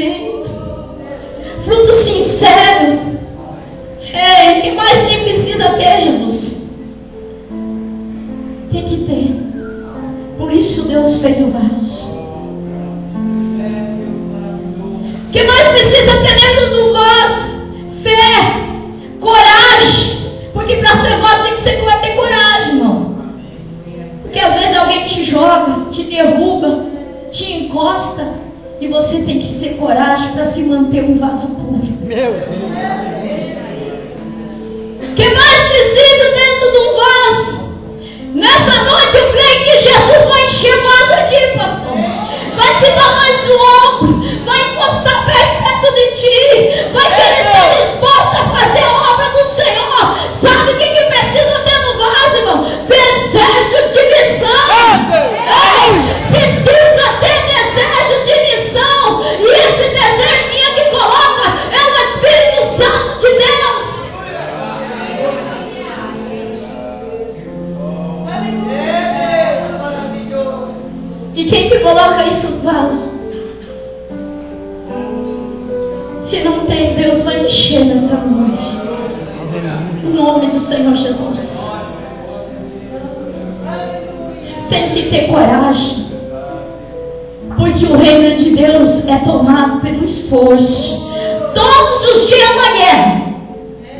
arrependimento, fruto sincero. Ei, o que mais você precisa ter, Jesus? Tem que ter. Por isso Deus fez o vaso. O que mais precisa ter dentro do vaso? Fé, coragem. Porque para ser vaso tem que ser ter coragem, irmão. Porque às vezes alguém te joga, te derruba, te encosta, e você tem que ter coragem para se manter um vaso puro. Meu Deus. O que mais precisa dentro de um vaso? Nessa noite eu creio que Jesus vai encher o vaso aqui, pastor. Vai te dar mais um ombro, vai encostar pés perto de ti, vai querer ser disposta a fazer a obra do Senhor. Sabe o que precisa ter no vaso, irmão? Desejo de missão. Precisa ter desejo de missão. E esse desejo quem é que coloca? É o Espírito Santo de Deus. E quem que coloca isso no vaso? Se não tem, Deus vai encher nessa noite. Em nome do Senhor Jesus. Tem que ter coragem. Porque o reino de Deus é tomado pelo esforço. Todos os dias é uma guerra.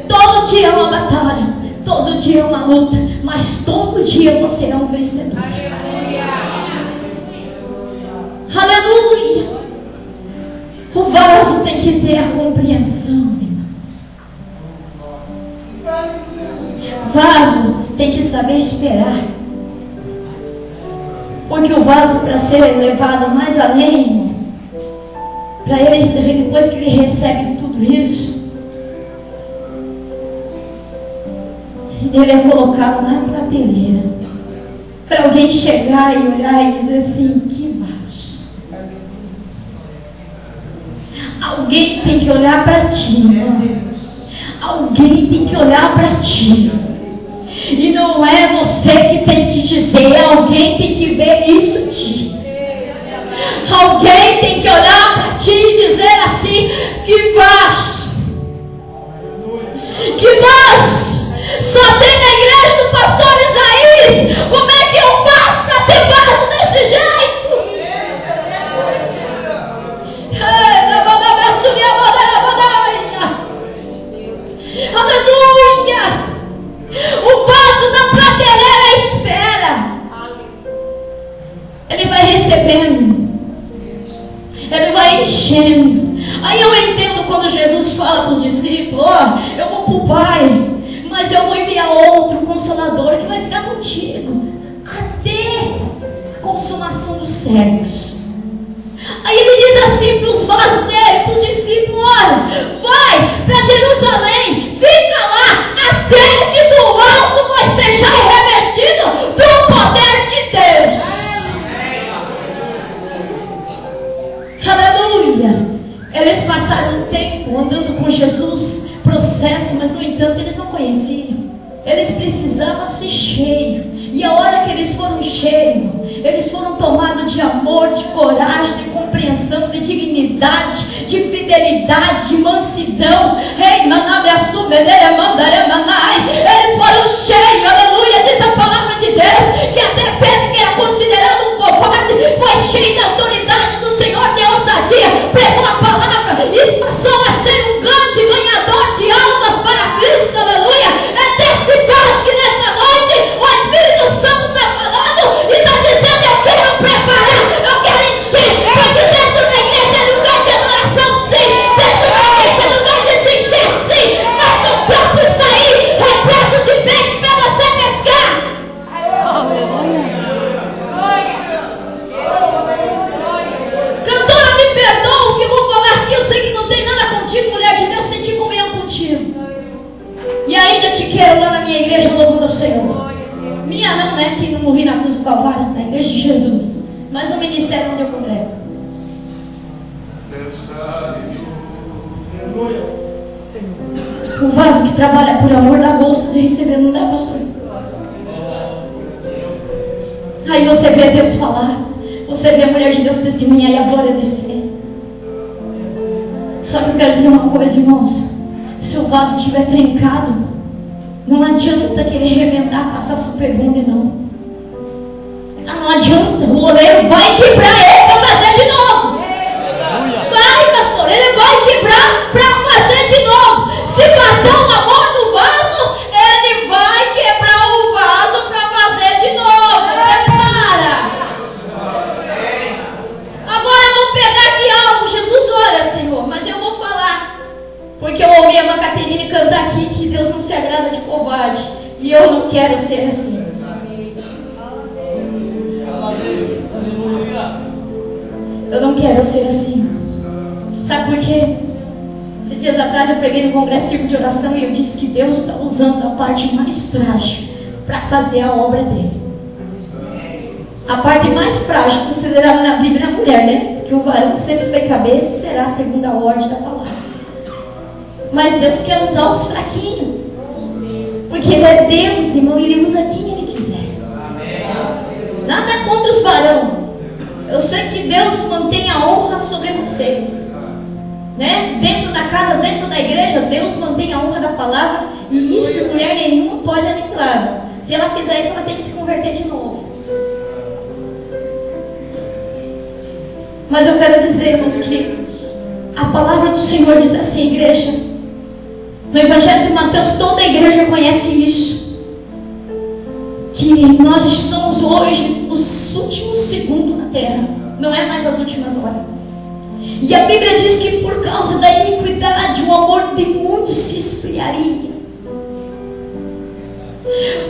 Todo dia é uma batalha. Todo dia é uma luta. Mas todo dia você é um vencedor. Aleluia. O vaso tem que ter a compreensão. O vaso tem que saber esperar. Porque o vaso, para ser levado mais além, para ele, depois que ele recebe tudo isso, ele é colocado na prateleira. Para alguém chegar e olhar e dizer assim: que vaso. Alguém tem que olhar para ti, irmão. Alguém tem que olhar para ti. E não é você que tem que dizer, alguém tem que ver isso em ti. Alguém tem que olhar para ti e dizer assim: que vaso. Que vaso. Só tem na igreja do pastor Isaías. Como é que eu faço para ter vaso desse jeito? Aleluia. O vaso da prateleira espera. Ele vai recebendo. Ele vai enchendo. Aí eu entendo quando Jesus fala para os discípulos: ó, eu vou para o Pai, mas eu vou enviar outro Consolador que vai ficar contigo até a consumação dos séculos. Aí ele diz assim para os vasos dele, para os discípulos: olha, vai para Jerusalém, fica lá até que do alto você seja revestido do poder de Deus. Aleluia. Eles passaram um tempo andando com Jesus, processo, mas no entanto eles não conheciam. Eles precisavam ser cheios. E a hora que eles foram cheios, eles foram tomados de amor, de coragem, de compreensão, de dignidade, de fidelidade, de mansidão. Eles foram cheios, aleluia, diz a palavra de Deus, que até Pedro, que era considerado um covarde, foi cheio da autoridade do Senhor, de ousadia, pregou a palavra e passou a ser um grande ganhador de almas para Cristo, aleluia. É desse caso que nessa noite o Espírito Santo está falando e está dizendo: eu quero preparar, eu quero encher, porque dentro da igreja é lugar de adoração, sim, dentro da igreja é lugar de se encher, sim, mas o campo está aí repleto de peixe para você pescar. Cantora, me perdoa o que eu vou falar aqui, eu sei que não tem nada contigo, mulher de Deus, senti comunhão contigo. E ainda te quero lá na minha igreja louvando ao Senhor. Minha não, né? Que não morri na cruz do Calvário, na igreja de Jesus. Mas o ministério onde eu congrego. O vaso que trabalha por amor dá gosto de receber, não dá, pastor? Aí você vê Deus falar. Você vê a mulher de Deus testemunhar e a glória descer. quero dizer uma coisa, irmãos. Se o vaso estiver trincado, não adianta querer remendar, passar super bonde, não. Não adianta, o oleiro vai quebrar ele para fazer de novo. Vai, pastor, ele vai quebrar para fazer de novo. Se passar o amor do vaso, ele vai quebrar o vaso para fazer de novo. Prepara. Agora eu vou pegar aqui algo. Jesus, olha, Senhor, mas eu vou falar. Porque eu ouvi a Macaterine cantar aqui que Deus não se agrada de covarde. E eu não quero ser assim. Eu não quero ser assim. Sabe por quê? Esses dias atrás eu preguei no congresso Círculo de Oração e eu disse que Deus está usando a parte mais frágil para fazer a obra dele. A parte mais frágil considerada na Bíblia é a mulher, né? Porque o varão sempre foi cabeça e será a segunda ordem da palavra. Mas Deus quer usar os fraquinhos. Porque Ele é Deus, irmão, e Ele usa quem Ele quiser. Nada contra os varão. Eu sei que Deus mantém a honra sobre vocês, né? Dentro da casa, dentro da igreja, Deus mantém a honra da palavra. E isso mulher nenhuma pode aniquilar. Se ela fizer isso, ela tem que se converter de novo. Mas eu quero dizer, irmãos, que a palavra do Senhor diz assim, igreja. No Evangelho de Mateus, toda a igreja conhece isso. Que nós estamos hoje nos últimos segundos na terra. Não é mais as últimas horas. E a Bíblia diz que por causa da iniquidade, o amor de muitos se esfriaria.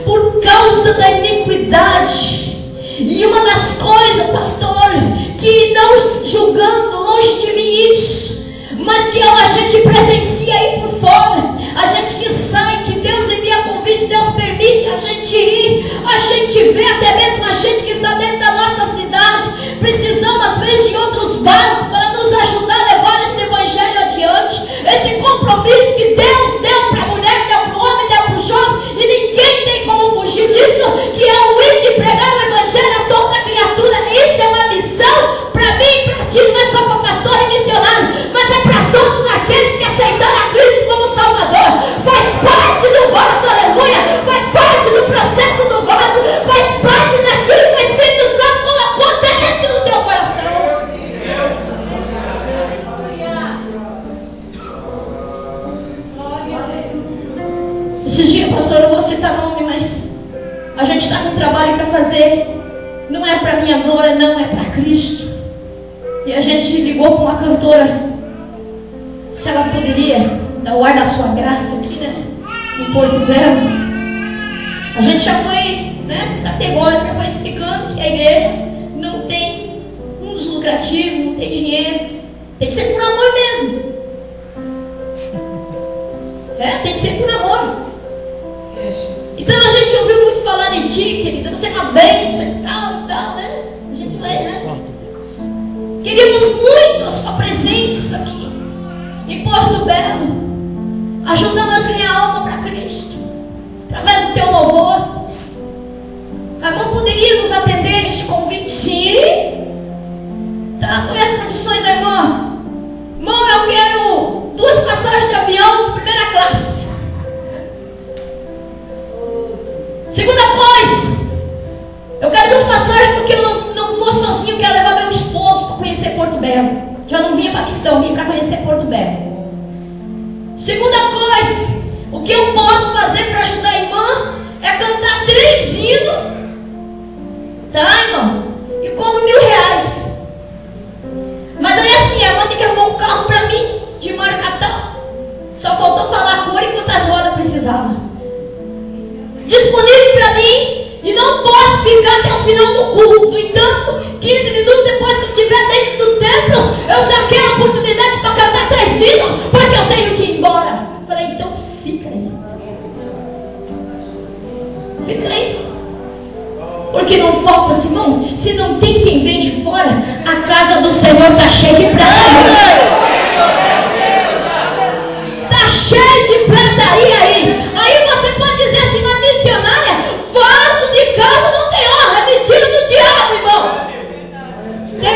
Por causa da iniquidade. E uma das coisas, pastor, que não julgando, longe de mim isso, mas que a gente presencia aí por fora, a gente que sai, que Deus envia convite, Deus permite a gente ir, a gente vê até mesmo a gente que está dentro da nossa cidade, precisamos às vezes de outros vasos para nos ajudar a levar esse evangelho adiante, esse compromisso que Deus deu para a mulher, deu para o homem, deu para o jovem, e ninguém tem como fugir disso, que é o ir de pregar o evangelho a toda criatura. Isso é uma missão para mim e para ti, não é só para pastor e missionário, mas é para todos aqueles que aceitaram a Cristo como Salvador. Faz parte do vaso, aleluia, faz parte do processo do vaso, faz parte daquilo que o Espírito Santo colocou dentro do teu coração. Esses dias, pastor, eu não vou citar nome, mas a gente está com um trabalho para fazer. Não é para minha glória, não, é para Cristo. E a gente ligou com uma cantora se ela poderia dar o ar da sua graça aqui, né? Em Porto Belo. A gente já foi, né, categórico, já foi explicando que a igreja não tem uso lucrativo, não tem dinheiro. Tem que ser por amor mesmo. Tem que ser por amor. Então a gente ouviu muito falar de ti, querida, você é uma bênção e tal, né? A gente vai, né? Queríamos muito a sua presença aqui em Porto Belo, ajudando a ganhar alma para Cristo, através do teu louvor. A irmã poderia nos atender este convite? Sim. Tá, com as condições da irmã. Irmão, eu quero 2 passagens de avião de primeira classe. Segunda coisa, eu quero 2 passagens porque eu não vou sozinho, eu quero levar meu esposo para conhecer Porto Belo. Já não vinha para missão, vinha para conhecer Porto Belo. Segunda coisa, o que eu posso fazer para ajudar a irmã é cantar 3 hinos, tá, irmão? E cobro R$1.000. Mas aí assim, a irmã tem que arrumar um carro para mim, de marca tal. Só faltou falar a cor e quantas rodas precisava. Disponível para mim, e não posso ficar até o final do culto. No entanto, 15 minutos depois que eu estiver dentro do templo, eu já quero a oportunidade para cantar 3 hinos, porque eu tenho que ir embora. Eu falei, então fica aí. Fica aí. Porque não falta, Simão, se não tem quem vem de fora, a casa do Senhor está cheia de prata. Está cheia de prataria aí. Aí você pode dizer assim, mas missionária, vaso de casa não tem honra, é mentira do diabo, irmão. Tem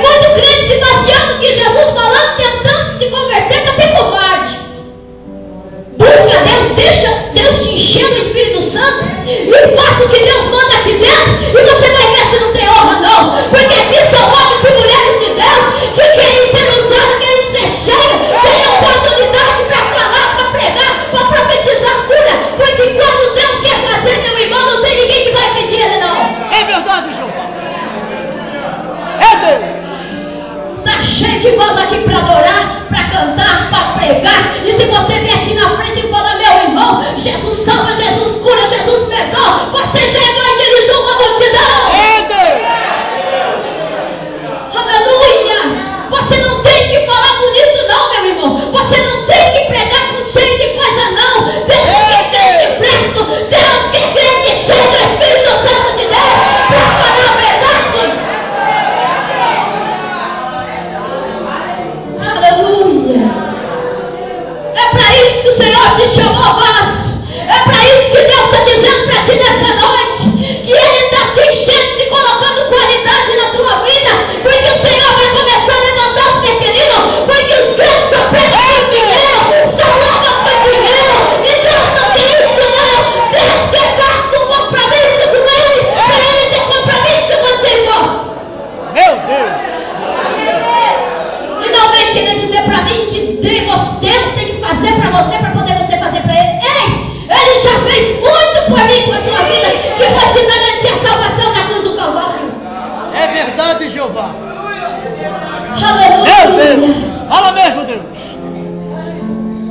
Deus tem que fazer para você, para poder você fazer para Ele. Ei, Ele já fez muito por mim, por tua vida, que pode te garantir a salvação na cruz do Calvário. É verdade, Jeová. Aleluia. Meu Deus. Fala mesmo, Deus.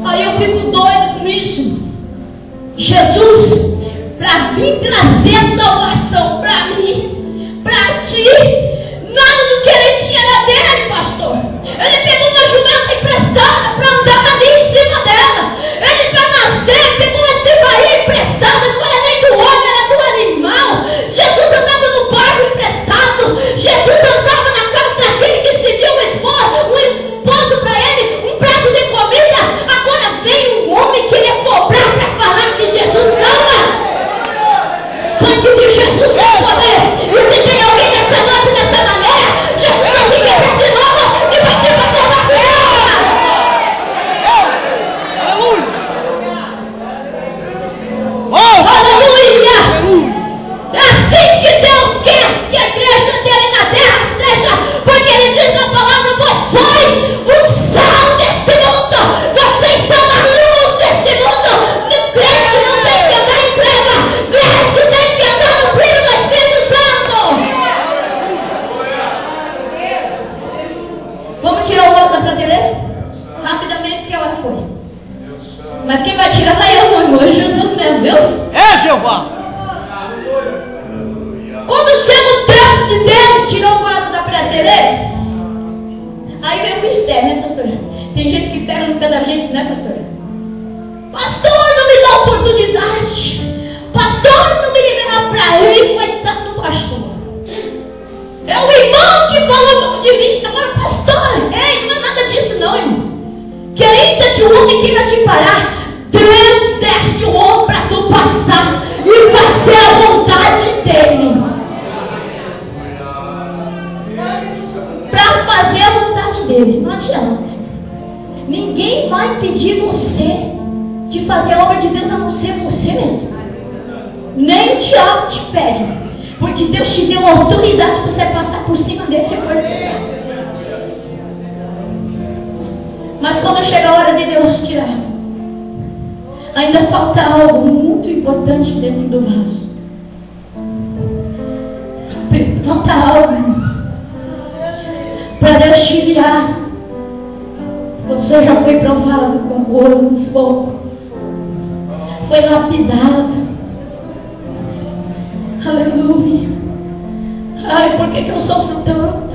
Aí eu fico doido com isso. Jesus, para vir trazer salvação para mim, para ti, nada do que Ele tinha era dele, pastor. Ele pegou uma jumenta emprestada para andar ali em cima dela. Ele, para nascer, pegou uma estrebaria emprestada, não era nem do homem, era do animal. Jesus andava no barco emprestado. Jesus andava na casa daquele que decidiu um esposo para ele, um prato de comida. Agora veio um homem querer cobrar para falar que Jesus salva. Sangue de Jesus é poder. E se tem alguém nessa noite, dessa maneira, Jesus vai te quebrar de novo e vai ter mais salvação. Aleluia. Aleluia. É assim que Deus quer que a igreja dele na terra seja, porque Ele diz na palavra: vós sois o sal deste mundo, vocês são a luz deste mundo. Crente não tem que andar em treva, crente tem que andar no brilho do Espírito Santo. Vamos tirar o ônibus da prateleira? Rapidamente, porque a hora foi. Mas quem vai tirar não é eu, não, irmão, é Jesus mesmo, viu? É, Jeová. Quando chega o tempo de Deus tirou o vaso da prateleira, aí vem o mistério, né, pastor? Tem gente que pega no pé da gente, né, pastor? Pastor, não me dá oportunidade. Pastor, não me libera para ir. Coitado do pastor. É o irmão que falou de mim. Agora, pastor, ei, não é nada disso não, irmão. Que ainda que o homem queira te parar, Deus desce o homem para tu passar e fazer a vontade dele. Para fazer a vontade dele. Não adianta. Ninguém vai impedir você de fazer a obra de Deus a não ser você mesmo. Nem o diabo te pede. Porque Deus te deu autoridade para você passar por cima dele se for necessário. Mas quando chega a hora de Deus tirar, ainda falta algo muito importante dentro do vaso. Falta algo para Deus te enviar. Você já foi provado com ouro no fogo, foi lapidado. Aleluia. Ai, por que eu sofro tanto?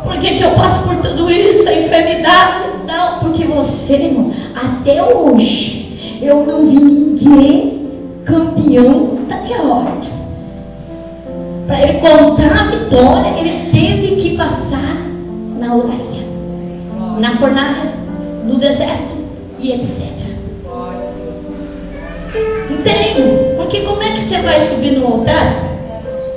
Por que eu passo por tudo isso? A enfermidade? Não, porque você, irmão, até hoje eu não vi ninguém campeão daquela hora. Para ele contar a vitória, ele teve que passar na olaria, na fornalha, no deserto e etc. Entende? Porque como é que você vai subir no altar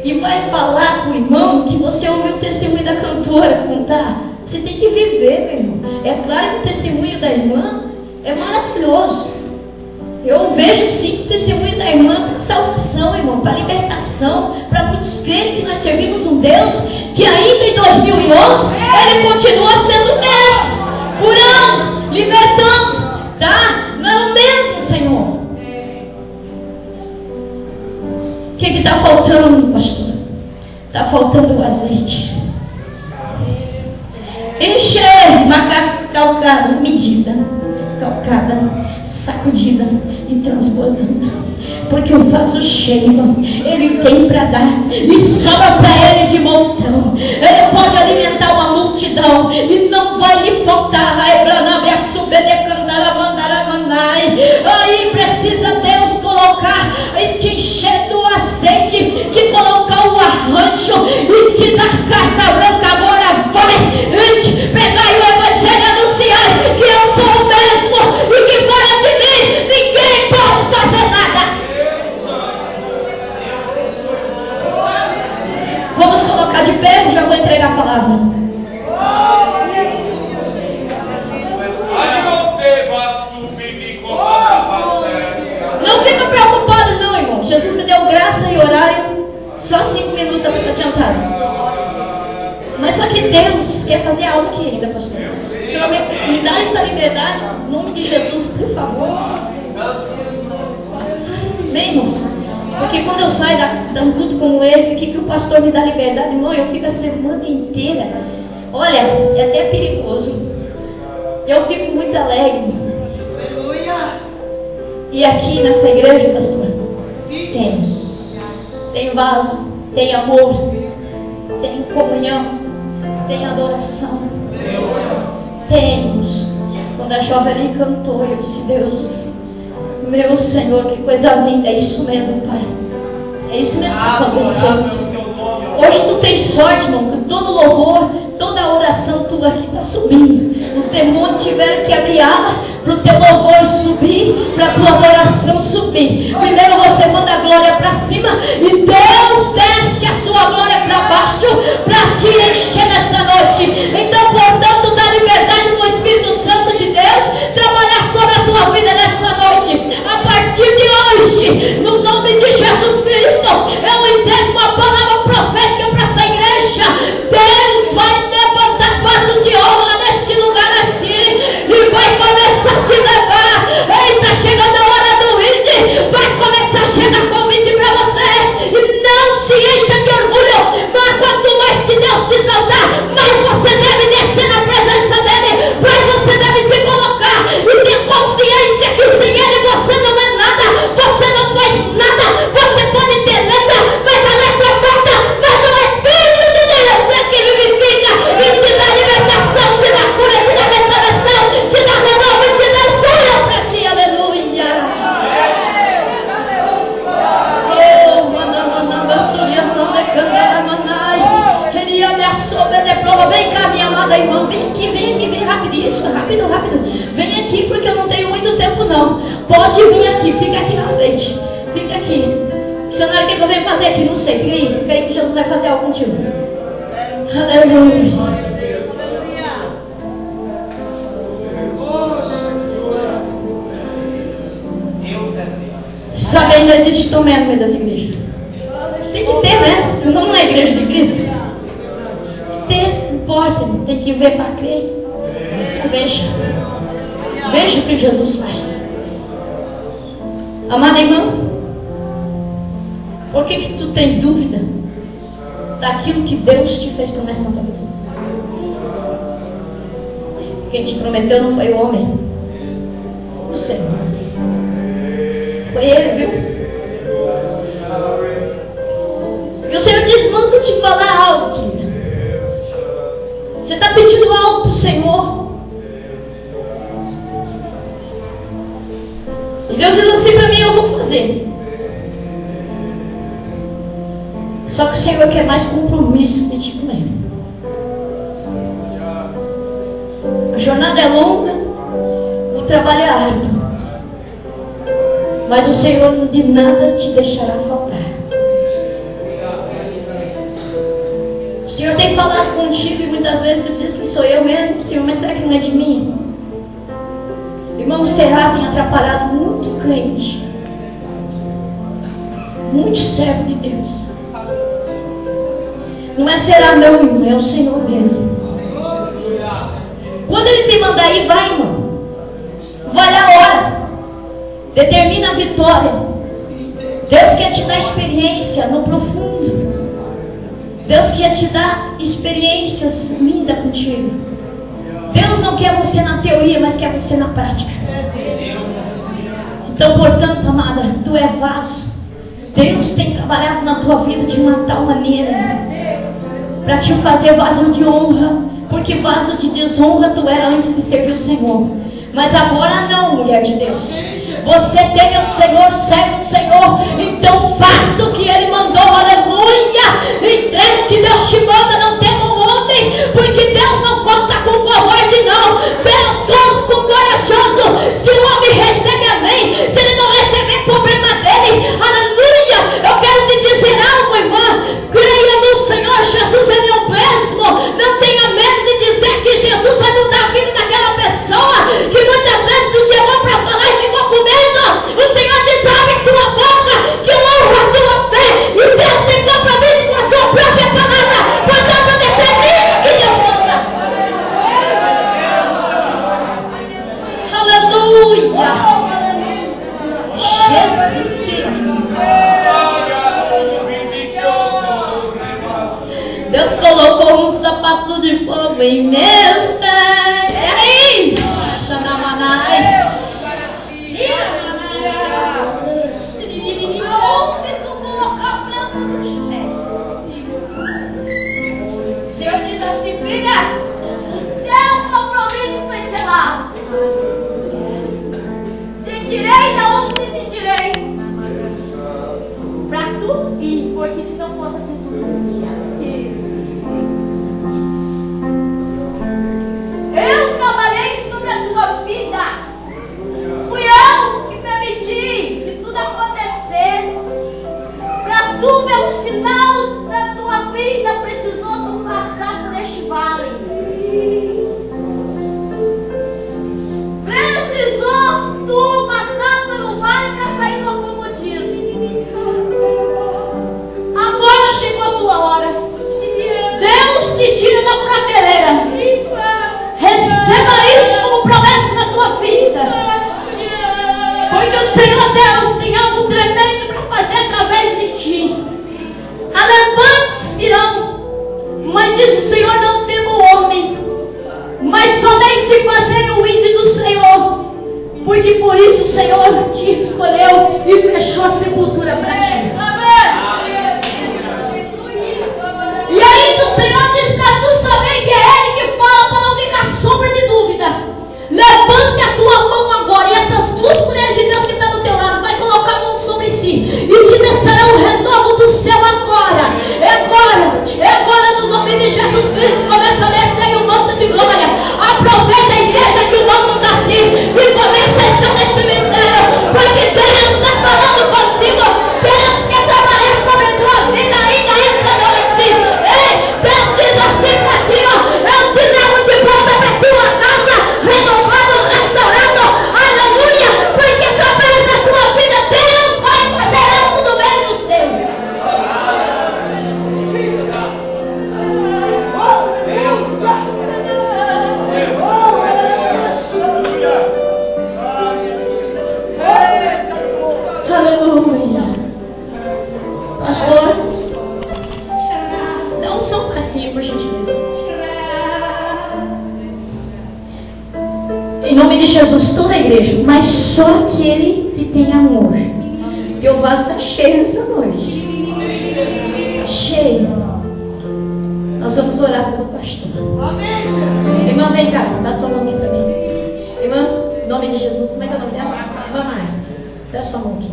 e vai falar com o irmão que você ouviu o testemunho da cantora contar? Você tem que viver, meu irmão. É claro que o testemunho da irmã é maravilhoso. Eu vejo sim o testemunho da irmã para salvação, irmão, para libertação, para muitos crerem que nós servimos um Deus que ainda em 2011 Ele continua sendo o mesmo, curando, libertando, tá? Não é o mesmo, Senhor. O que está faltando, pastor? Está faltando o azeite. Encher, macaco calcada, medida, calcada, sacudida e transbordando. Porque o vaso cheio, ele tem para dar e sobra para ele de montão. Ele pode alimentar uma multidão e não vai lhe faltar. Aí precisa Deus colocar e te encher do azeite, te colocar o arranjo e te dar carta branca. Agora vai, pregar o evangelho, anunciar que eu sou o mesmo e que fora de mim ninguém pode fazer nada. Vamos colocar de pé, eu já vou entregar a palavra. Não fica preocupado não, irmão. Jesus me deu graça e horário só 5 minutos adiantado. Mas só que Deus quer fazer algo aqui ainda, pastor. O Senhor me Me dá essa liberdade, em nome de Jesus, por favor. Amém, irmãos? Porque quando eu saio de um culto como esse, que o pastor me dá liberdade, irmão, eu fico a semana inteira. Olha, é até perigoso. Eu fico muito alegre. E aqui nessa igreja, pastor, tem vaso, tem amor, tem comunhão, tem adoração. Temos. Quando a jovem ali cantou, eu disse: Deus, meu Senhor, que coisa linda. É isso mesmo, Pai. É isso mesmo que aconteceu. Hoje tu tens sorte, irmão, que todo louvor, toda a oração tua aqui está subindo. Os demônios tiveram que abrir ala para o teu louvor subir, para a tua adoração subir. Primeiro você manda a glória para cima e Deus desce a sua glória para baixo para te encher nessa noite. Então, portanto, dá liberdade para o Espírito Santo de Deus trabalhar sobre a tua vida nessa noite. A partir de hoje, no nome de Jesus Cristo, eu entrego uma palavra profética para essa igreja. Deus vai levantar vaso de honra neste lugar aqui e vai começar a te levar. Eita, chegando a hora do id, vai começar a chegar convite para você. E não se encha de orgulho, mas quanto mais que Deus te exaltar, mais você deve descer na presença dele, mais você deve se colocar e ter consciência que sem ele você não é nada, você não faz nada. Você pode ter letra, mas a letra falta, mas o Espírito de Deus é que vivifica e te dá libertação, te dá cura, te dá restauração, te dá renovo e te dá sonho para ti. Aleluia. Vem cá, minha amada irmã, vem aqui, vem rapidinho, rápido. Vem aqui porque eu não tenho muito tempo não. Pode vir aqui, fica aqui na frente. Fica aqui. Missionário, o que eu venho fazer aqui? Não sei, fica aí que Jesus vai fazer algo contigo. Aleluia. Sabe, ainda existe tomé no meio das igrejas. Tem que ter, né? Senão não é igreja de Cristo. Não importa, tem que ver para crer. Veja o que Jesus faz. Amada irmã, por que tu tem dúvida daquilo que Deus te fez promessa na tua vida? Quem te prometeu não foi o homem, o Senhor. Foi Ele, viu? E o Senhor diz: manda te falar algo, querida. Você está pedindo algo para o Senhor. E Deus diz assim para mim: eu vou fazer. Só que o Senhor quer mais compromisso contigo com Ele. A jornada é longa, o trabalho é árduo, mas o Senhor de nada te deixará faltar. O Senhor tem falado contigo e muitas vezes tu diz que sou eu mesmo, Senhor, mas será que não é de mim? Irmão, o Cerrado tem atrapalhado muito crente, muito servo de Deus. Não é será meu irmão, é o Senhor mesmo. Quando Ele te mandar ir, vai, irmão. Vai a hora. Determina a vitória. Deus quer te dar experiência no profundo. Deus quer te dar experiências lindas contigo. Deus não quer você na teoria, mas quer você na prática. Então, portanto, amada, tu é vaso. Deus tem trabalhado na tua vida de uma tal maneira para te fazer vaso de honra, porque vaso de desonra tu era antes de servir o Senhor. Mas agora não, mulher de Deus. Você teme ao Senhor, serve o Senhor. Então faça o que Ele mandou, aleluia. Entrega o que Deus te manda, não tema o homem, porque Deus não conta com covarde, não. Deus conta com corajoso. Se o homem recebe, amém. Se ele não receber, problema dele, aleluia. Eu quero te dizer algo, irmã. Creia no Senhor Jesus, Ele é o mesmo. Não tenha medo de dizer que Jesus vai mudar a vida daquela pessoa que muitas vezes nos chamou para falar e ficou com medo. O Senhor diz: abre tua boca, que eu honro a tua fé. E Deus tem compromisso com a sua própria palavra. Quando colocou um sapato de fogo em meus pés. E aí? Xanamanai. Aonde tu colocar o plano dos pés? O Senhor diz assim: filha, o teu compromisso foi selado. Te tirei da onde te tirei, pra tu ir, porque se não fosse assim tu não ia. Eu trabalhei sobre a tua vida. Fui eu que permiti que tudo acontecesse. Para tu ver o sinal da tua vida, precisou tu passar por este vale. Precisou tu passar pelo vale para sair do acomodismo. Agora chegou a tua hora. Deus te tira da prateleira. Receba isso como promessa na tua vida. Porque o Senhor Deus tem algo tremendo para fazer através de ti. Alevantes virão, mas diz o Senhor: não temo o homem, mas somente fazer o índio do Senhor. Porque por isso o Senhor te escolheu e fechou a sepultura para ti. E ainda o Senhor diz para tu saber que é Ele que fala, para não ficar sombra de dúvida. Levante a tua mão agora, e essas duas mulheres de Deus que estão do teu lado vai colocar a mão sobre si e te descerá o renovo do céu agora. É agora no nome de Jesus Cristo. Começa a descer aí o manto de glória. Aproveita a igreja que o manto está aqui e começa a entrar neste mistério, porque Deus está falando contigo. Deus quer trabalhar sobre a tua vida ainda esta noite. Ei, Deus diz assim para ti: ó, eu te levo de volta para tua casa, renovado, restaurado, aleluia, porque através da tua vida Deus vai fazer algo no meio dos teus. Aleluia. Pastor, dá um som pra cima, por gentileza. Em nome de Jesus, toda a igreja, mas só aquele que tem amor. E o vaso está cheio essa noite. Está cheio. Nós vamos orar pelo pastor. Irmã, vem cá, dá tua mão aqui para mim. Irmã, em nome de Jesus, como é que é o nome dela? Irmã Márcia, dá sua mão aqui.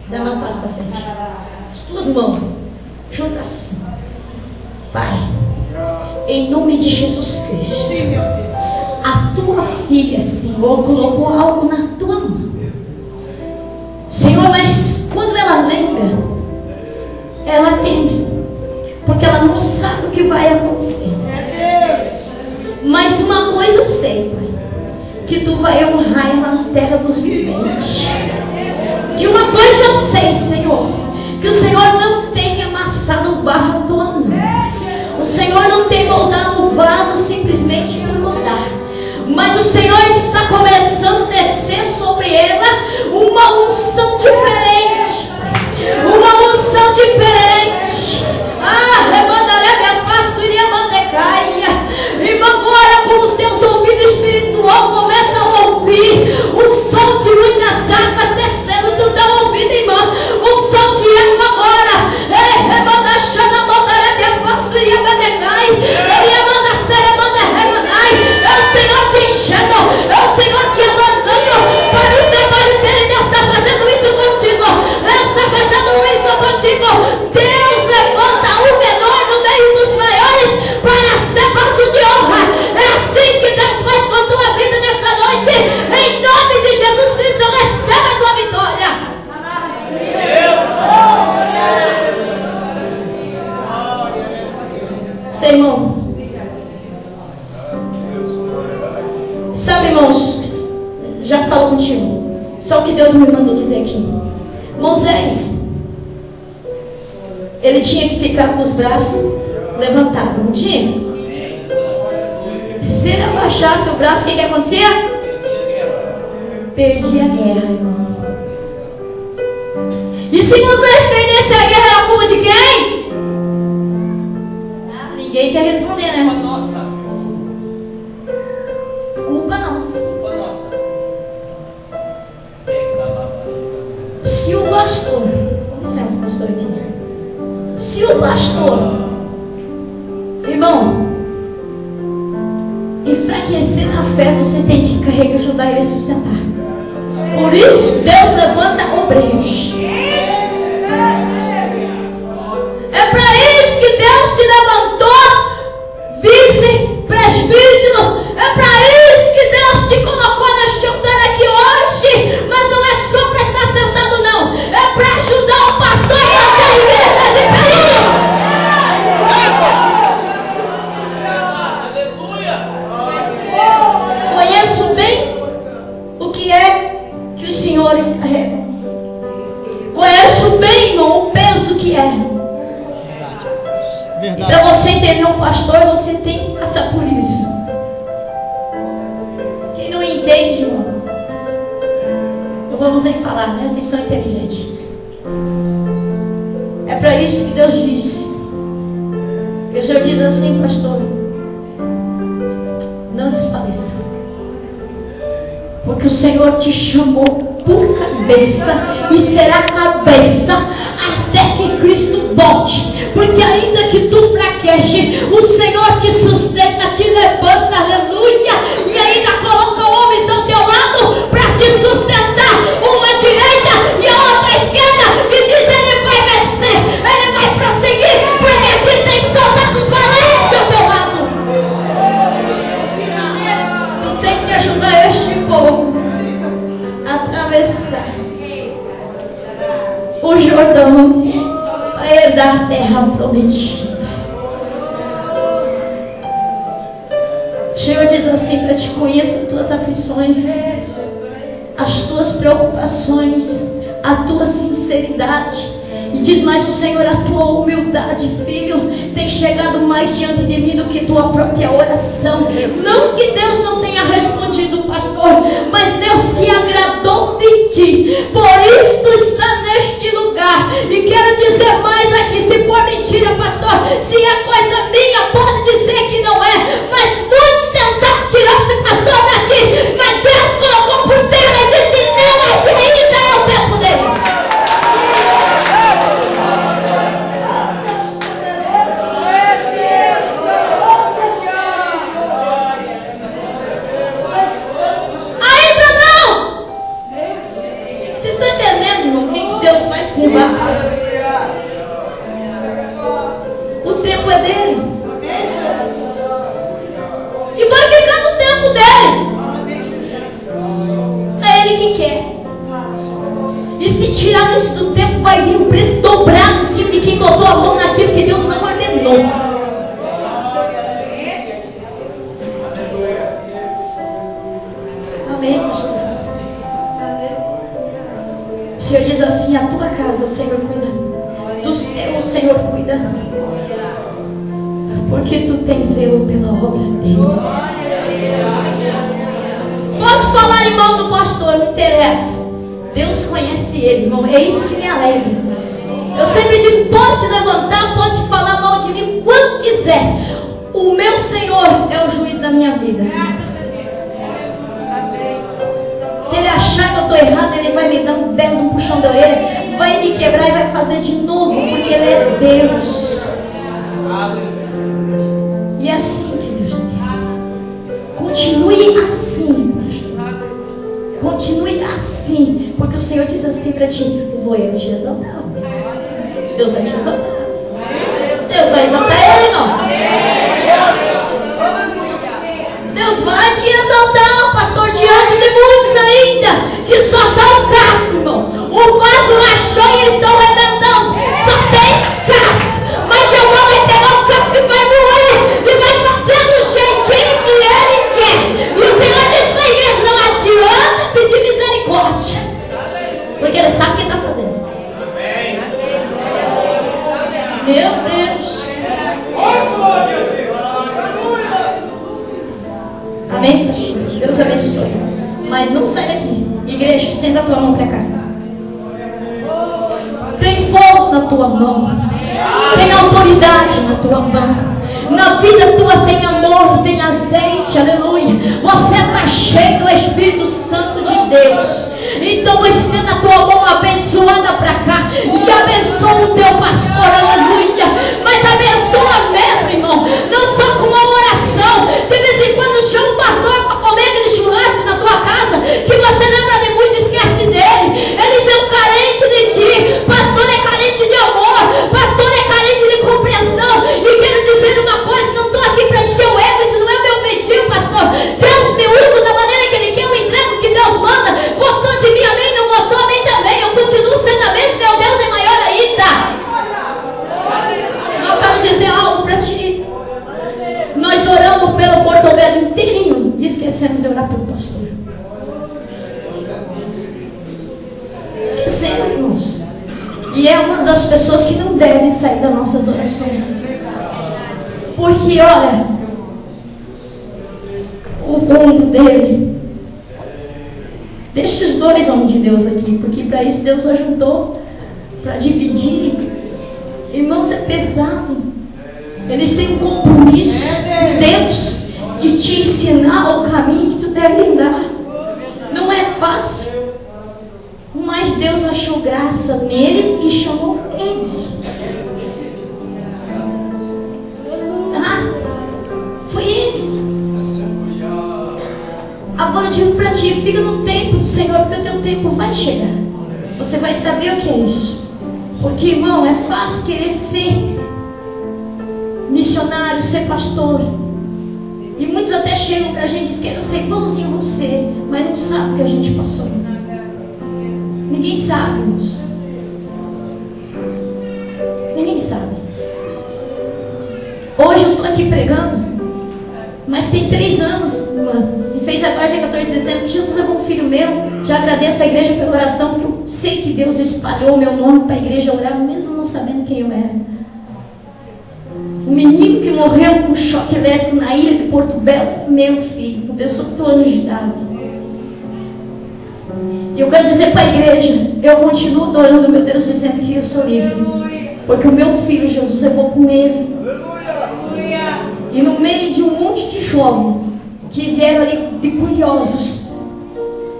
Dá a mão, passa para frente. As tuas mãos, junta assim. Pai, em nome de Jesus Cristo, a tua filha, Senhor, colocou algo na tua mão. Senhor, mas quando ela lembra, ela teme, porque ela não sabe o que vai acontecer. Mas uma coisa eu sei, Pai, que tu vai honrar ela na terra dos viventes. De uma coisa eu sei, Senhor, que o Senhor não tem amassado o barro à tua mão. O Senhor não tem moldado o vaso simplesmente por moldar. Mas o Senhor está começando a descer sobre ela uma unção diferente. Uma unção diferente. Remandaré passo e mandecaia. E agora com os teus ouvidos espirituais começa a ouvir o som de muitas águas descendo do teu ouvido, irmã. Um som de água agora. É o Senhor te enchendo, é o Senhor te adorando para o trabalho dele. Deus está fazendo isso contigo. Deus está fazendo isso contigo. Deus levanta o menor no meio dos maiores para ser vaso de honra. É assim que Deus faz com a tua vida nessa noite. Em nome de Jesus Cristo, receba a tua vitória. Seu irmão, sabe, irmãos, já falo contigo, só o que Deus me mandou dizer aqui. Moisés, ele tinha que ficar com os braços levantados, não tinha? Se ele abaixasse o braço, o que acontecia? Perdia a guerra, irmão. E se Moisés perdesse a guerra, era culpa de quem? Ninguém Ninguém quer responder, né? Culpa nossa. Culpa nossa. Culpa nossa. Se o pastor, com licença, pastor aqui. Se o pastor, irmão, enfraquecer na fé, você tem que ajudar ele a sustentar. Por isso, Deus levanta obreiros. É para isso que Deus te levantou, vice-presbítero. É para isso que Deus te colocou neste altar aqui hoje. Mas não é só para estar sentado, não. É para ajudar o pastor a manter a igreja de pé. Conheço bem o que é que os senhores carregam. Conheço bem, irmão, o peso que é. E para você entender um pastor, você tem que passar por isso. Quem não entende, irmão, não vamos nem falar, né? Vocês são inteligentes. É para isso que Deus disse. E o Senhor diz assim, pastor: não desfaleça, porque o Senhor te chamou por cabeça e será cabeça até que Cristo volte. Porque ainda que tu fraqueje, o Senhor te sustenta, te levanta, aleluia. E ainda coloca homens ao teu lado para te sustentar, uma à direita e a outra à esquerda. E diz: ele vai vencer, ele vai prosseguir, porque aqui tem soldados valentes ao teu lado. Tu tem que ajudar este povo a atravessar o Jordão para herdar a terra prometida. O Senhor diz assim para te: conheço as tuas aflições, as tuas preocupações, a tua sinceridade. E diz mais o Senhor: a tua humildade, filho, tem chegado mais diante de mim do que tua própria oração. Não que Deus não tenha respondido, pastor, mas Deus se agradou de ti. Por isso tu está neste lugar. E quero dizer mais aqui: se for mentira, pastor, se é coisa minha, pode dizer que não é. Mas muitos tentaram tirar esse pastor daqui, mas Deus colocou por terra e disse: não, aqui ainda é o tempo dele. O tempo é dele. E vai ficar no tempo dele. É ele que quer. E se tirar antes do tempo, vai vir um preço dobrado em cima de quem botou a mão naquilo que Deus não ordenou. Amém, pastor? O Senhor diz assim: a tua casa o Senhor cuida, dos teus o Senhor cuida, porque tu tens zelo pela obra dele. Pode falar em mão do pastor, não interessa. Deus conhece ele, irmão. É isso que me alegra. Eu sempre digo: pode levantar, pode falar mal de mim quando quiser. O meu Senhor é o juiz da minha vida. Se ele achar que eu estou errado, ele vai me dar um belo puxão de orelha, vai me quebrar e vai fazer de novo, porque ele é Deus. E é assim que Deus quer. Continue assim, pastor. Continue assim, porque o Senhor diz assim para ti: vou eu te exaltar. Deus vai te exaltar. Deus vai exaltar ele, irmão. Deus vai te exaltar, pastor, diante de muitos ainda que só dão casco, irmão. O vaso rachou e eles estão arrebentando. Só tem casco. Mas Jeová vai pegar o casco e vai moer e vai fazer do jeitinho que ele quer. E o Senhor diz para a igreja: não adianta pedir misericórdia, porque ele sabe o que está fazendo. Meu Deus. Amém, pastor? Deus abençoe. Mas não sai daqui. Igreja, estenda a tua mão para cá. Tem fogo na tua mão. Tem autoridade na tua mão. Na vida tua tem amor, tem azeite, aleluia. Você está cheio do Espírito Santo de Deus. Então estenda a tua mão abençoada para cá e abençoa o teu pastor, aleluia. Mas abençoa mesmo, irmão, não só com uma oração. De vez em quando chama o pastor para comer aquele churrasco na tua casa, que você lembra de muito e esquece dele. Eles são carentes de ti. Pastor é carente de amor, pastor é carente de compreensão. E quero dizer uma coisa, não estou aqui para encher o ego, isso não é meu feitio, pastor. Deus me usa da maneira que Ele quer, eu entrego o que Deus manda. Gostou de mim, amém? Não gostou, amém também. Eu continuo sendo a mesma, meu Deus é maior ainda. Eu quero dizer algo para ti. Nós oramos pelo Porto Velho inteirinho e esquecemos de orar pelo pastor. Esquecemos, irmãos. E é uma das pessoas que não devem sair das nossas orações. Porque, olha, o ombro dele. Deixa os dois homens de Deus aqui, porque para isso Deus ajudou, para dividir. Irmãos, é pesado. Eles têm um compromisso com Deus de te ensinar o caminho que tu deve andar. Não é fácil, mas Deus achou graça neles e chamou eles. Foi eles. Agora eu digo para ti, fica no tempo do Senhor, porque o teu tempo vai chegar. Você vai saber o que é isso. Porque, irmão, é fácil querer ser missionário, ser pastor. E muitos até chegam para a gente e dizem que quero ser igualzinho a você, mas não sabe o que a gente passou. Ninguém sabe, irmãos. Ninguém sabe. Hoje eu estou aqui pregando, mas tem 3 anos, e fez agora dia 14 de dezembro, Jesus levou um filho meu. Já agradeço a igreja pela oração, porque eu sei que Deus espalhou meu nome para a igreja orar, mesmo não sabendo quem eu era. O menino que morreu com um choque elétrico na ilha de Porto Belo, meu filho, com 18 anos de idade. E eu quero dizer para a igreja, eu continuo adorando meu Deus, dizendo que eu sou livre, porque o meu filho Jesus levou com ele. E no meio de um monte de jovens que vieram ali de curiosos,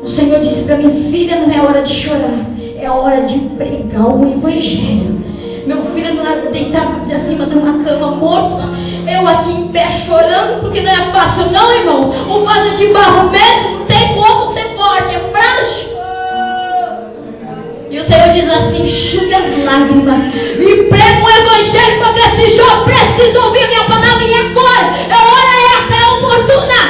o Senhor disse para mim: filha, não é hora de chorar, é hora de pregar o evangelho. Meu filho não é deitado acima de uma cama morto, eu aqui em pé chorando, porque não é fácil não, irmão. Um vaso de barro mesmo não tem como ser forte, é frágil. E o Senhor diz assim: enxugue as lágrimas e prega o evangelho, porque esse jovem precisa ouvir a minha palavra. E agora, é hora essa, é oportuna.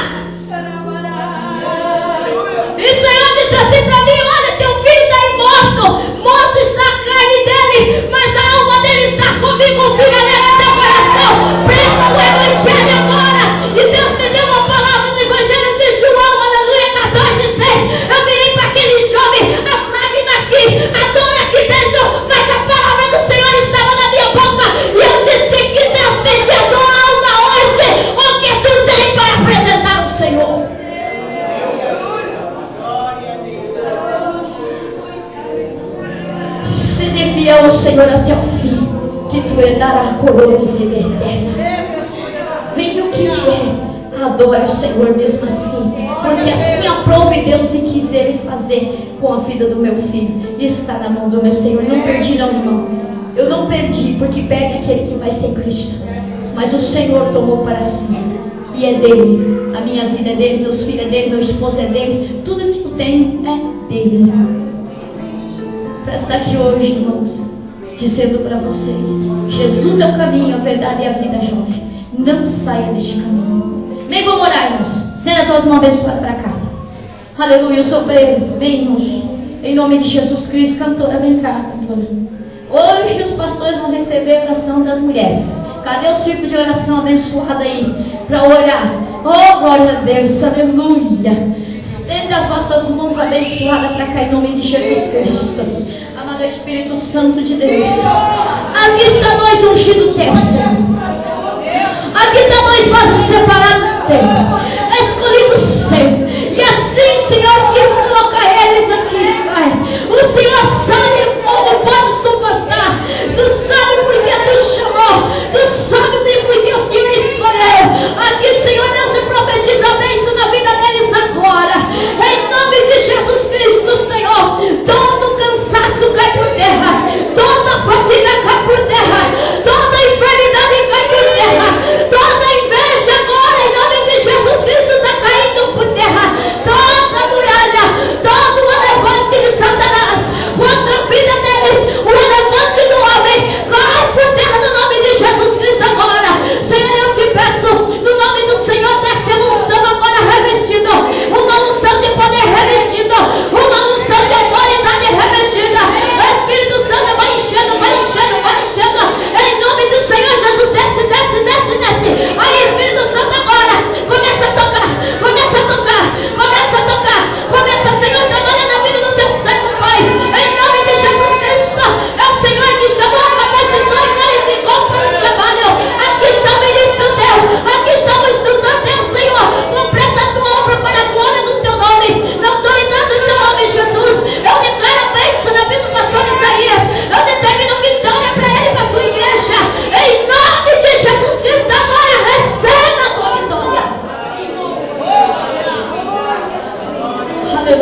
E o Senhor disse assim para mim: olha, teu filho está aí morto, morto está a carne dele, mas a alma dele está comigo. O filho leva teu coração, prega o evangelho agora. E Deus me deu uma palavra no evangelho de João, aleluia, 14:6. Eu virei para aquele jovem, as lágrimas aqui, a dor aqui dentro, mas a palavra do Senhor estava na minha boca. E eu disse que Deus pediu a tua alma hoje o que tu tem para apresentar ao Senhor. Seja fiel ao Senhor até o fim, que tu herdarás a coroa de vida eterna. Venha o que vier, adora o Senhor mesmo assim, porque assim aprove Deus e quis Ele fazer com a vida do meu filho. E está na mão do meu Senhor. Não perdi não, irmão. Eu não perdi, porque perde aquele que vai ser Cristo. Mas o Senhor tomou para si. E é dele. A minha vida é dele, meus filhos é dele, meu esposo é dele. Tudo que eu tenho é dele. Para estar aqui hoje, irmãos, dizendo para vocês: Jesus é o caminho, a verdade e a vida, jovem. Não saia deste caminho. Vem, vamos orar, irmãos. Estenda todas as mãos abençoadas para cá. Aleluia, eu sou breve. Vem, irmãos. Em nome de Jesus Cristo, cantora, vem cá, cantora. Hoje os pastores vão receber a oração das mulheres. Cadê o círculo de oração abençoado aí? Para orar. Oh, glória a Deus, aleluia. Estenda as vossas mãos abençoadas para cá em nome de Jesus Cristo. Amado Espírito Santo de Deus. Aqui está nós ungido teu, Senhor. Aqui está nós vasos separados teu, escolhidos seu. E assim, Senhor, quis colocar eles aqui, Pai. O Senhor sabe como pode suportar. Tu sabe porque tu chamou. Tu sabe porque o Senhor está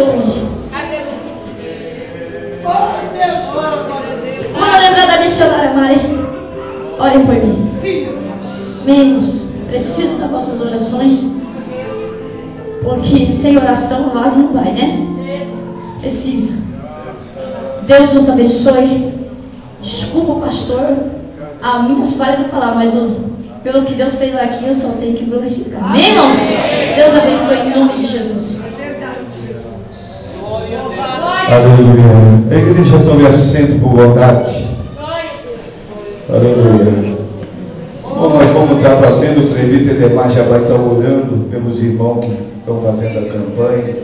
ouvir. Quando eu lembrar da missionária Mari, orem por mim. Membros, preciso das vossas orações, porque sem oração o vaso não vai, né? Precisa. Deus nos abençoe. Desculpa, pastor, a minhas falhas de falar, mas pelo que Deus fez aqui, eu só tenho que glorificar. Amém, irmãos? Deus abençoe em nome de Jesus. Aleluia. A igreja tome assento por bondade. Aleluia. Bom, nós vamos estar fazendo, o presbítero Edemar já vai estar orando pelos irmãos que estão fazendo a campanha.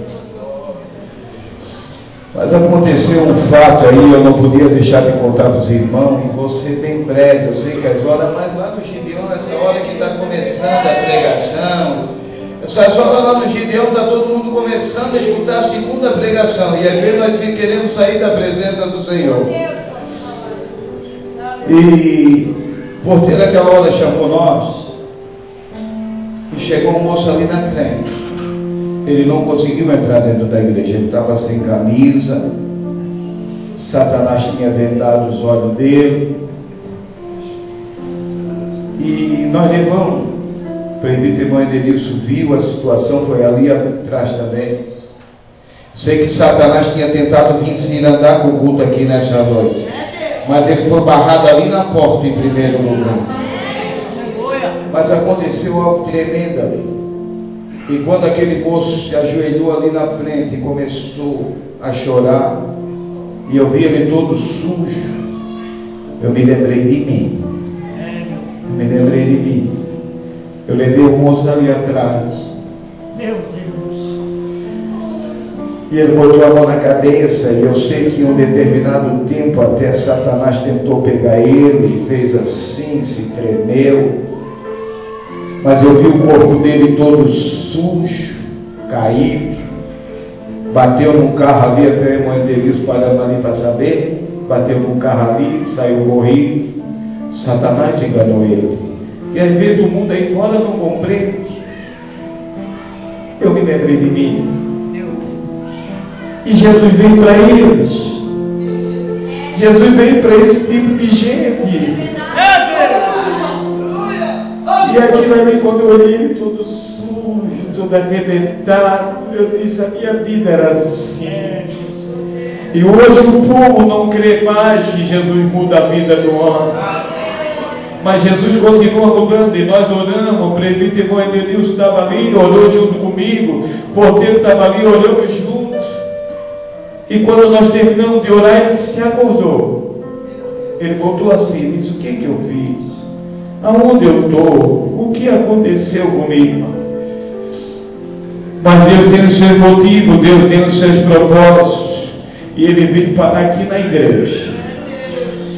Mas aconteceu um fato aí, eu não podia deixar de contar para os irmãos, e vou ser bem breve, eu sei que as horas, mas lá no Gideão, essa hora que está começando a pregação, essas horas lá no Gideão está todo mundo começando a escutar a segunda pregação, e às vezes nós queremos sair da presença do Senhor. E por ter aquela hora chamou nós, e chegou um moço ali na frente. Ele não conseguiu entrar dentro da igreja, ele estava sem camisa, Satanás tinha vendado os olhos dele, e nós levamos, o presbítero irmão Edenilson viu a situação, foi ali atrás também. Sei que Satanás tinha tentado vir se andar com o culto aqui nessa noite, mas ele foi barrado ali na porta em primeiro lugar. Mas aconteceu algo tremendo ali. E quando aquele moço se ajoelhou ali na frente e começou a chorar, e eu vi ele todo sujo, eu me lembrei de mim. Eu levei o moço ali atrás. Meu Deus. E ele botou a mão na cabeça, e eu sei que em um determinado tempo até Satanás tentou pegar ele, fez assim, se tremeu. Mas eu vi o corpo dele todo sujo, caído, bateu num carro ali, até a irmã Edenilson parando ali para saber, bateu num carro ali, saiu corrido, Satanás enganou ele. E às vezes o mundo aí fora não compreende. Eu me lembrei de mim. E Jesus veio para eles. Jesus veio para esse tipo de gente. E aquilo ali, quando eu olhei ele todo sujo, todo arrebentado, eu disse, a minha vida era assim. E hoje o povo não crê mais que Jesus muda a vida do homem. Mas Jesus continua mudando, e nós oramos, o presbítero irmão Edenilson estava ali, orou junto comigo, o porteiro estava ali, oramos juntos. E quando nós terminamos de orar, ele se acordou. Ele voltou assim, disse, o que eu fiz? Aonde eu estou? O que aconteceu comigo? Mas Deus tem os seus motivos, Deus tem os seus propósitos. E ele veio parar aqui na igreja.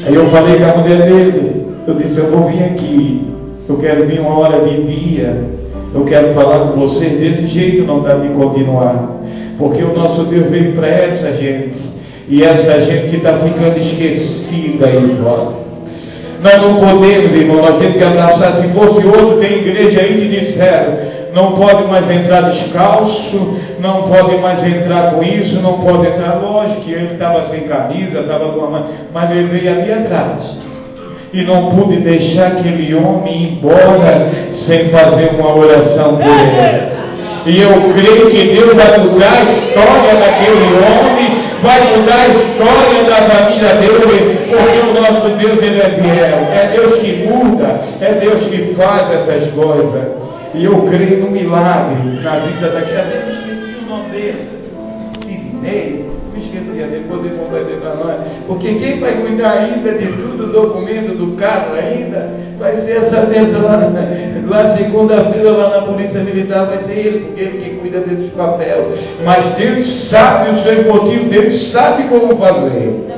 Aí eu falei com a mulher dele, eu disse, eu vou vir aqui, eu quero vir uma hora de dia, eu quero falar com vocês, desse jeito não dá de continuar. Porque o nosso Deus veio para essa gente, e essa gente que está ficando esquecida aí fora. Nós não podemos, irmão, nós temos que abraçar. Se fosse outro, tem igreja aí que disseram, não pode mais entrar descalço, não pode mais entrar com isso, não pode entrar. Lógico que ele estava sem camisa, estava com uma, mas ele veio ali atrás. E não pude deixar aquele homem ir embora sem fazer uma oração por ele. E eu creio que Deus vai mudar a história daquele homem, vai mudar a história da família dele, porque o nosso Deus, ele é fiel, é Deus que muda, é Deus que faz essas coisas. E eu creio no milagre na vida daquele, até me esqueci o nome dele, Sidney, me esqueci, depois ele vai dizer para nós, porque quem vai cuidar ainda de tudo, o documento do carro ainda, vai ser essa mesa lá segunda-feira, lá na Polícia Militar, vai ser ele, porque ele que cuida desses papéis. Mas Deus sabe o seu motivo, Deus sabe como fazer.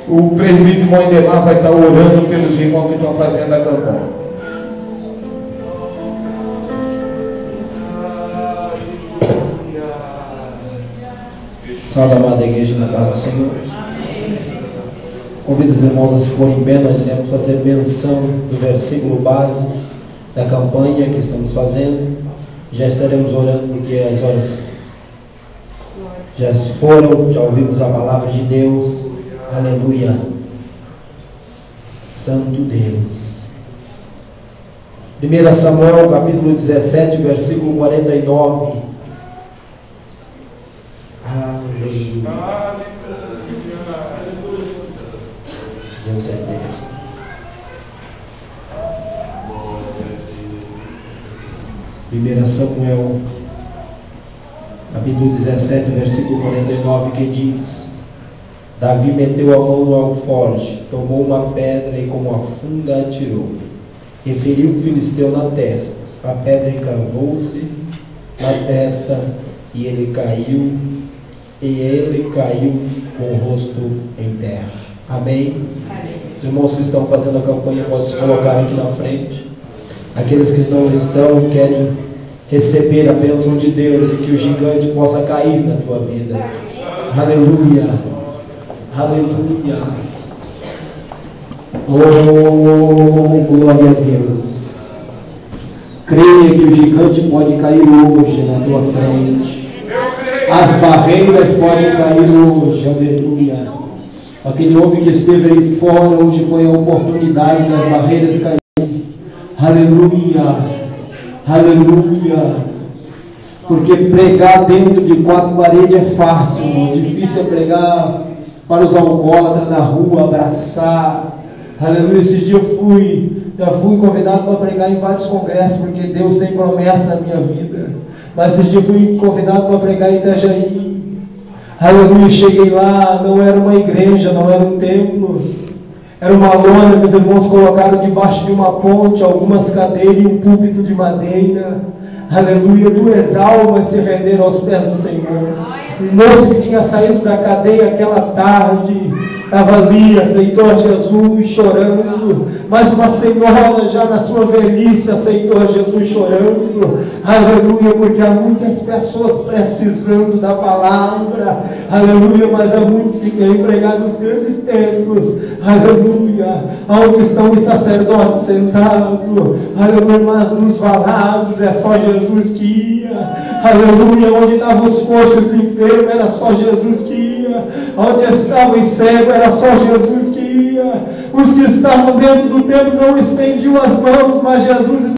O presbítero irmão Edemar vai estar orando pelos irmãos que estão fazendo a campanha. Salve, amada igreja, na casa do Senhor. Convido os irmãos a se porem em pé. Nós iremos fazer menção do versículo base da campanha que estamos fazendo. Já estaremos orando porque as horas Já se foram, já ouvimos a palavra de Deus. Aleluia. Santo Deus. 1 Samuel capítulo 17, versículo 49. Aleluia. Deus é Deus. Primeira Samuel capítulo 17, versículo 49, que diz: Davi meteu a mão no alforje, tomou uma pedra e com a funda atirou, e feriu o filisteu na testa. A pedra encravou-se na testa e ele caiu com o rosto em terra. Amém? Os irmãos que estão fazendo a campanha podem se colocar aqui na frente. Aqueles que não estão querem receber a bênção de Deus e que o gigante possa cair na tua vida. Aleluia. Aleluia. Oh, glória a Deus. Creia que o gigante pode cair hoje na tua frente. As barreiras podem cair hoje. Aleluia. Aquele homem que esteve aí fora, hoje foi a oportunidade das barreiras cair. Aleluia. Aleluia. Porque pregar dentro de quatro paredes é fácil, irmão. Difícil é pregar para os alcoólatras na rua, abraçar. Aleluia. Esses dias eu já fui convidado para pregar em vários congressos, porque Deus tem promessa na minha vida. Mas esses dias fui convidado para pregar em Itajaí. Aleluia. Cheguei lá, não era uma igreja, não era um templo. Era uma lona que os irmãos colocaram debaixo de uma ponte, algumas cadeiras e um púlpito de madeira. Aleluia. 2 almas se renderam aos pés do Senhor. Um moço que tinha saído da cadeia aquela tarde, estava ali, aceitou a Jesus chorando. Mas uma senhora já na sua velhice aceitou a Jesus chorando. Aleluia, porque há muitas pessoas precisando da palavra. Aleluia, mas há muitos que querem pregar nos grandes templos. Aleluia, onde estão os sacerdotes sentados. Aleluia, mas nos valados é só Jesus que ia. Aleluia, onde estavam os coxos enfermos era só Jesus que ia. Onde estavam os cegos era só Jesus que ia. Os que estavam dentro do templo não estendiam as mãos, mas Jesus